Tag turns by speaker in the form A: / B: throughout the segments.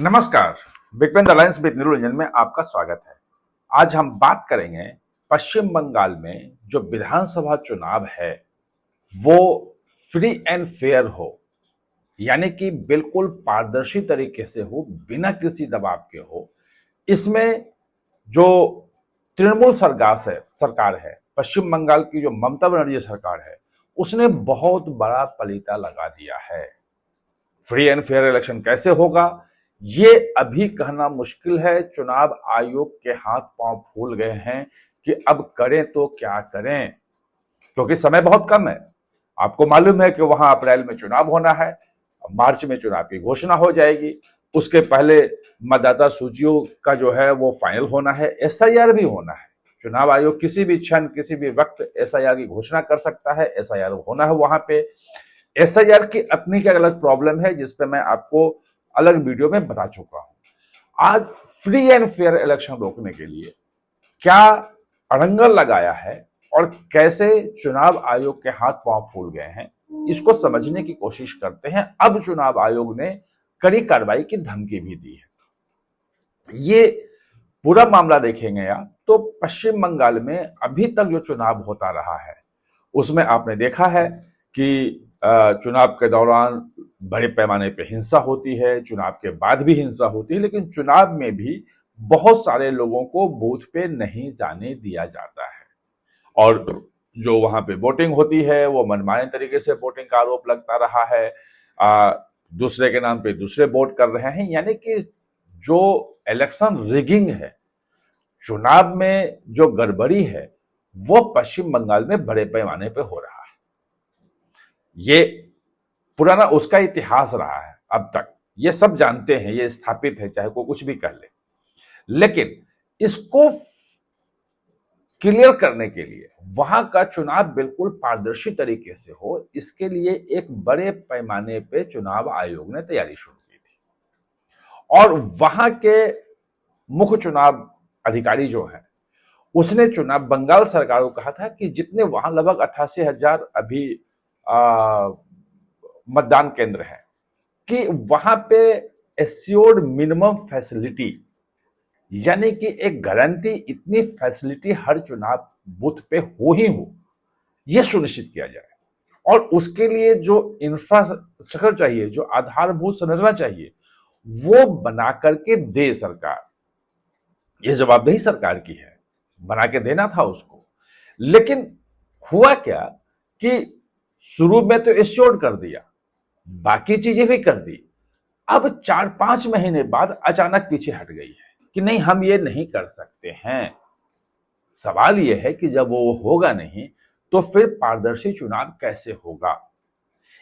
A: नमस्कार, big alliance with Niranjan में आपका स्वागत है। आज हम बात करेंगे पश्चिम बंगाल में जो विधानसभा चुनाव है वो फ्री एंड फेयर हो, यानी कि बिल्कुल पारदर्शी तरीके से हो, बिना किसी दबाव के हो। इसमें जो तृणमूल सरकार है, पश्चिम बंगाल की जो ममता बनर्जी सरकार है, उसने बहुत बड़ा पलीता लगा दिया है। फ्री एंड फेयर इलेक्शन कैसे होगा ये अभी कहना मुश्किल है। चुनाव आयोग के हाथ पांव फूल गए हैं कि अब करें तो क्या करें, क्योंकि समय बहुत कम है। आपको मालूम है कि वहां अप्रैल में चुनाव होना है, मार्च में चुनाव की घोषणा हो जाएगी, उसके पहले मतदाता सूचियों का जो है वो फाइनल होना है, एसआईआर भी होना है। चुनाव आयोग किसी भी क्षण किसी भी वक्त एसआईआर की घोषणा कर सकता है, एसआईआर होना है वहां पे। एसआईआर की अपनी क्या अलग प्रॉब्लम है जिसपे मैं आपको अलग वीडियो में बता चुका हूं। आज फ्री एंड फेयर इलेक्शन रोकने के लिए क्या अड़ंगा लगाया है और कैसे चुनाव आयोग के हाथ पांव फूल गए हैं, इसको समझने की कोशिश करते हैं। अब चुनाव आयोग ने कड़ी कार्रवाई की धमकी भी दी है। ये पूरा मामला देखेंगे आप तो पश्चिम बंगाल में अभी तक जो चुनाव होता रहा है उसमें आपने देखा है कि चुनाव के दौरान बड़े पैमाने पे हिंसा होती है, चुनाव के बाद भी हिंसा होती है, लेकिन चुनाव में भी बहुत सारे लोगों को बूथ पे नहीं जाने दिया जाता है और जो वहां पे वोटिंग होती है वो मनमाने तरीके से वोटिंग का आरोप लगता रहा है। दूसरे के नाम पे दूसरे वोट कर रहे हैं, यानी कि जो इलेक्शन रिगिंग है, चुनाव में जो गड़बड़ी है वो पश्चिम बंगाल में बड़े पैमाने पे हो रहा है। ये पुराना उसका इतिहास रहा है, अब तक ये सब जानते हैं, ये स्थापित है, चाहे कोई कुछ भी कर ले। लेकिन इसको क्लियर करने के लिए वहां का चुनाव बिल्कुल पारदर्शी तरीके से हो, इसके लिए एक बड़े पैमाने पे चुनाव आयोग ने तैयारी शुरू की थी और वहां के मुख्य चुनाव अधिकारी जो है उसने चुनाव बंगाल सरकार को कहा था कि जितने वहां लगभग 88,000 अभी मतदान केंद्र है कि वहां पे एश्योर्ड मिनिमम फैसिलिटी, यानी कि एक गारंटी, इतनी फैसिलिटी हर चुनाव बूथ पे हो ही हो, यह सुनिश्चित किया जाए। और उसके लिए जो इंफ्रास्ट्रक्चर चाहिए, जो आधारभूत संरचना चाहिए, वो बना करके दे सरकार। ये जवाबदेही सरकार की है, बना के देना था उसको। लेकिन हुआ क्या कि शुरू में तो एश्योर्ड कर दिया, बाकी चीजें भी कर दी, अब 4-5 महीने बाद अचानक पीछे हट गई है कि नहीं, हम ये नहीं कर सकते हैं। सवाल यह है कि जब वो होगा नहीं तो फिर पारदर्शी चुनाव कैसे होगा।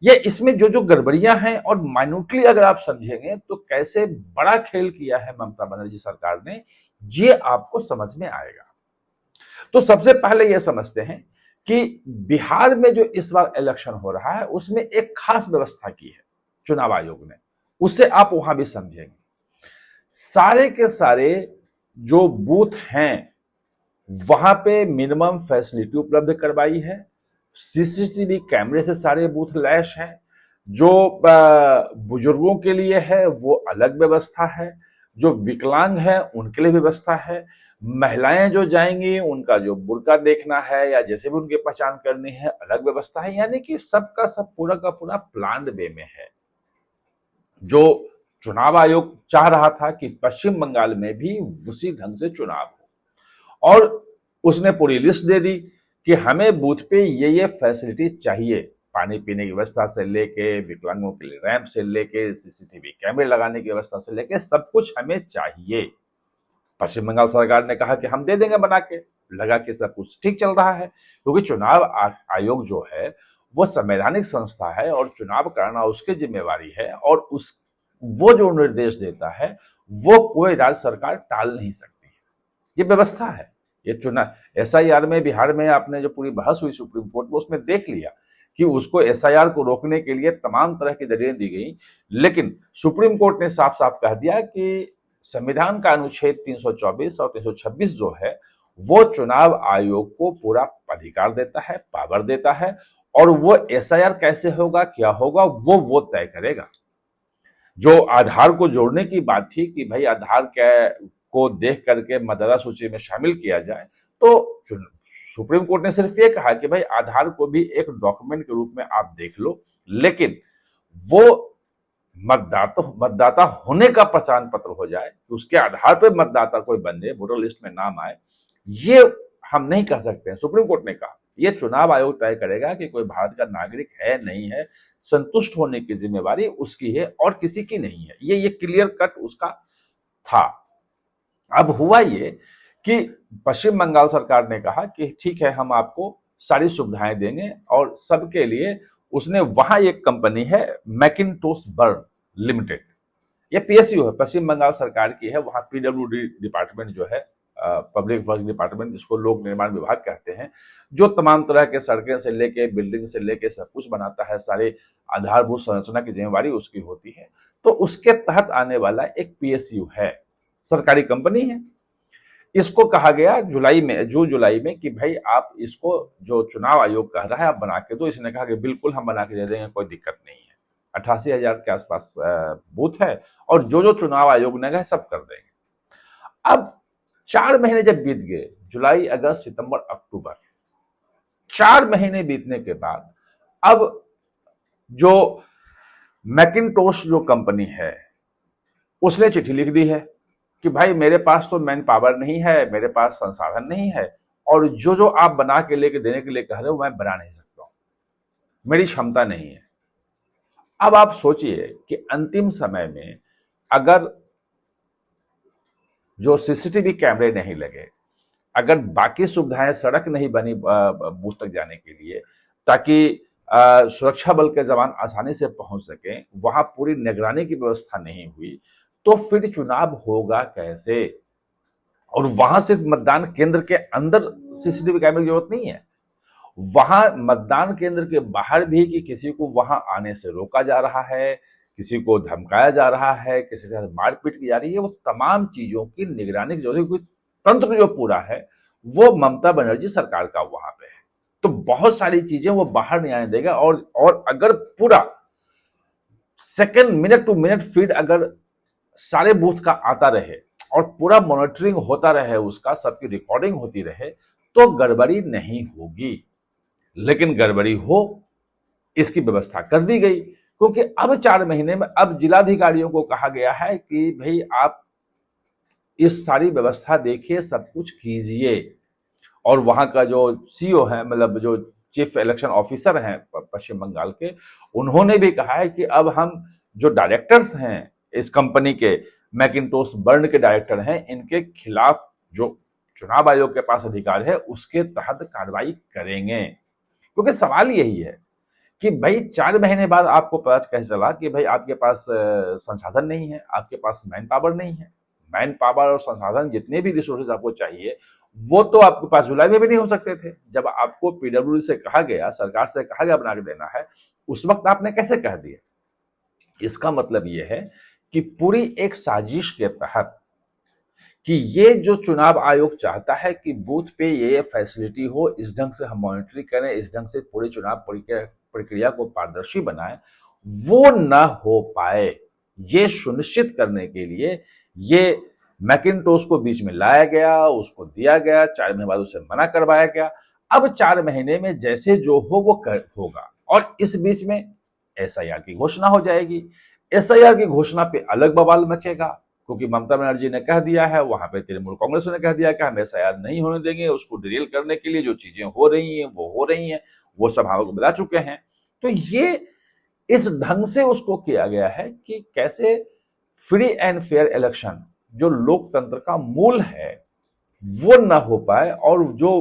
A: ये इसमें जो जो गड़बड़ियां हैं और माइन्यूटली अगर आप समझेंगे तो कैसे बड़ा खेल किया है ममता बनर्जी सरकार ने, ये आपको समझ में आएगा। तो सबसे पहले यह समझते हैं कि बिहार में जो इस बार इलेक्शन हो रहा है उसमें एक खास व्यवस्था की है चुनाव आयोग ने, उससे आप वहां भी समझेंगे। सारे के सारे जो बूथ हैं वहां पे मिनिमम फैसिलिटी उपलब्ध करवाई है, सीसीटीवी कैमरे से सारे बूथ लैस हैं। जो बुजुर्गों के लिए है वो अलग व्यवस्था है, जो विकलांग है उनके लिए व्यवस्था है, महिलाएं जो जाएंगी उनका जो बुर्का देखना है या जैसे भी उनकी पहचान करनी है अलग व्यवस्था है, यानी कि सबका सब पूरा का पूरा प्लान्ड वे में है। जो चुनाव आयोग चाह रहा था कि पश्चिम बंगाल में भी उसी ढंग से चुनाव हो, और उसने पूरी लिस्ट दे दी कि हमें बूथ पे ये फैसिलिटी चाहिए, पानी पीने की व्यवस्था से लेके, विकलांगों के लिए रैंप से लेके, सीसीटीवी कैमरे लगाने की व्यवस्था से लेके सब कुछ हमें चाहिए। पश्चिम बंगाल सरकार ने कहा कि हम दे देंगे बना के, लगा कि सब कुछ ठीक चल रहा है, क्योंकि चुनाव आयोग जो है वो संवैधानिक संस्था है और चुनाव कराना उसकी जिम्मेवारी है, और वो जो निर्देश देता है वो कोई राज्य सरकार टाल नहीं सकती है, ये व्यवस्था है। ये चुनाव एसआईआर में बिहार में आपने जो पूरी बहस हुई सुप्रीम कोर्ट में, उसमें देख लिया कि उसको एसआईआर को रोकने के लिए तमाम तरह की दलीलें दी गई, लेकिन सुप्रीम कोर्ट ने साफ साफ कह दिया कि संविधान का अनुच्छेद 324 और 326 जो है वो चुनाव आयोग को पूरा अधिकार देता है, पावर देता है, और वो एसआईआर कैसे होगा, क्या होगा, वो तय करेगा। जो आधार को जोड़ने की बात थी कि भाई आधार को देख करके मतदाता सूची में शामिल किया जाए, तो सुप्रीम कोर्ट ने सिर्फ ये कहा कि भाई आधार को भी एक डॉक्यूमेंट के रूप में आप देख लो, लेकिन वो मतदाता होने का पहचान पत्र हो जाए, तो उसके आधार पर मतदाता कोई बन जाए, वोटर लिस्ट में नाम आए, ये हम नहीं कह सकते हैं। सुप्रीम कोर्ट ने कहा ये चुनाव आयोग तय करेगा कि कोई भारत का नागरिक है नहीं है, संतुष्ट होने की जिम्मेवारी उसकी है और किसी की नहीं है। ये क्लियर कट उसका था। अब हुआ ये कि पश्चिम बंगाल सरकार ने कहा कि ठीक है, हम आपको सारी सुविधाएं देंगे और सबके लिए उसने वहां एक कंपनी है मैकिन्टोश बर्न लिमिटेड, ये पीएसयू है, पश्चिम बंगाल सरकार की है, वहां पीडब्ल्यूडी डिपार्टमेंट जो है, पब्लिक वर्क डिपार्टमेंट, जिसको लोक निर्माण विभाग कहते हैं, जो तमाम तरह के सड़कें से लेके बिल्डिंग से लेके सब कुछ बनाता है, सारे आधारभूत संरचना की जिम्मेवारी उसकी होती है। तो उसके तहत आने वाला एक पीएसयू है, सरकारी कंपनी है। इसको कहा गया जून जुलाई में कि भाई आप इसको जो चुनाव आयोग कह रहा है आप बना के दो। इसने कहा कि बिल्कुल हम बना के दे देंगे, कोई दिक्कत नहीं है। 88,000 के आसपास बूथ है और जो चुनाव आयोग ने कहा सब कर देंगे। अब 4 महीने जब बीत गए, जुलाई, अगस्त, सितंबर, अक्टूबर, 4 महीने बीतने के बाद अब जो मैकिन्टोश जो कंपनी है उसने चिट्ठी लिख दी है कि भाई मेरे पास तो मैन पावर नहीं है, मेरे पास संसाधन नहीं है, और जो आप बना के लेके देने के लिए कह रहे हो मैं बना नहीं सकता हूं, मेरी क्षमता नहीं है। अब आप सोचिए कि अंतिम समय में अगर जो सीसीटीवी कैमरे नहीं लगे, अगर बाकी सुविधाएं, सड़क नहीं बनी बूथ तक जाने के लिए ताकि सुरक्षा बल के जवान आसानी से पहुंच सके, वहां पूरी निगरानी की व्यवस्था नहीं हुई, तो फिर चुनाव होगा कैसे? और वहां सिर्फ मतदान केंद्र के अंदर सीसीटीवी कैमरे की जरूरत नहीं है, वहां मतदान केंद्र के बाहर भी कि किसी को वहां आने से रोका जा रहा है, किसी को धमकाया जा रहा है, किसी के साथ मारपीट की जा रही है, वो तमाम चीजों की निगरानी की जरूरत है। तंत्र जो पूरा है वो ममता बनर्जी सरकार का वहां पे है, तो बहुत सारी चीजें वो बाहर नहीं आने देगा। और अगर पूरा second, minute to minute feed अगर सारे बूथ का आता रहे और पूरा मॉनिटरिंग होता रहे, उसका सबकी रिकॉर्डिंग होती रहे, तो गड़बड़ी नहीं होगी। लेकिन गड़बड़ी हो इसकी व्यवस्था कर दी गई, क्योंकि अब 4 महीने में अब जिलाधिकारियों को कहा गया है कि भाई आप इस सारी व्यवस्था देखिए, सब कुछ कीजिए। और वहां का जो सीईओ है, मतलब जो चीफ इलेक्शन ऑफिसर हैं पश्चिम बंगाल के, उन्होंने भी कहा है कि अब हम जो डायरेक्टर्स हैं इस कंपनी के, मैकिन्टोश बर्न के डायरेक्टर हैं, इनके खिलाफ जो चुनाव आयोग के पास अधिकार है उसके तहत कार्रवाई करेंगे। क्योंकि सवाल यही है कि भाई 4 महीने बाद आपको पता कैसे चला कि भाई आपके पास संसाधन नहीं है, आपके पास मैन पावर नहीं है। मैन पावर और संसाधन, जितने भी रिसोर्सेज आपको चाहिए, वो तो आपके पास जुलाई में भी नहीं हो सकते थे। जब आपको पीडब्ल्यूडी से कहा गया, सरकार से कहा गया बना के देना है, उस वक्त आपने कैसे कह दिया? इसका मतलब यह है कि पूरी एक साजिश के तहत, कि ये जो चुनाव आयोग चाहता है कि बूथ पे ये फैसिलिटी हो, इस ढंग से हम मॉनिटरिंग करें, इस ढंग से पूरे चुनाव प्रक्रिया को पारदर्शी बनाएं, वो ना हो पाए, ये सुनिश्चित करने के लिए ये मैकिन्टोश को बीच में लाया गया, उसको दिया गया, 4 महीने बाद उसे मना करवाया गया। अब 4 महीने में जैसे जो हो वो होगा, और इस बीच में एसआईआर की घोषणा हो जाएगी। एसआईआर की घोषणा पे अलग बवाल मचेगा, क्योंकि ममता बनर्जी ने कह दिया है, वहां पे तृणमूल कांग्रेस ने कह दिया कि हम एसआईआर नहीं होने देंगे, उसको डिरेल करने के लिए जो चीजें हो रही हैं वो हो रही हैं, वो सब हम लोग बता चुके हैं। तो ये इस ढंग से उसको किया गया है कि कैसे फ्री एंड फेयर इलेक्शन, जो लोकतंत्र का मूल है, वो ना हो पाए, और जो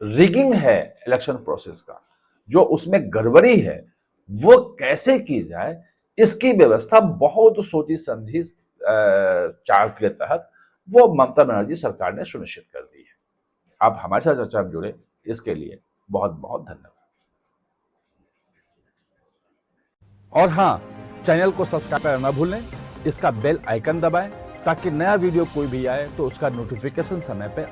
A: रिगिंग है इलेक्शन प्रोसेस का, जो उसमें गड़बड़ी है, वो कैसे की जाए, इसकी व्यवस्था बहुत सोची समझी चार्ट के तहत वो ममता बनर्जी सरकार ने सुनिश्चित कर दी है। आप हमारे साथ चर्चा में जुड़े, इसके लिए बहुत बहुत धन्यवाद। और हाँ, चैनल को सब्सक्राइब करना ना भूलें, इसका बेल आइकन दबाएं ताकि नया वीडियो कोई भी आए तो उसका नोटिफिकेशन समय पे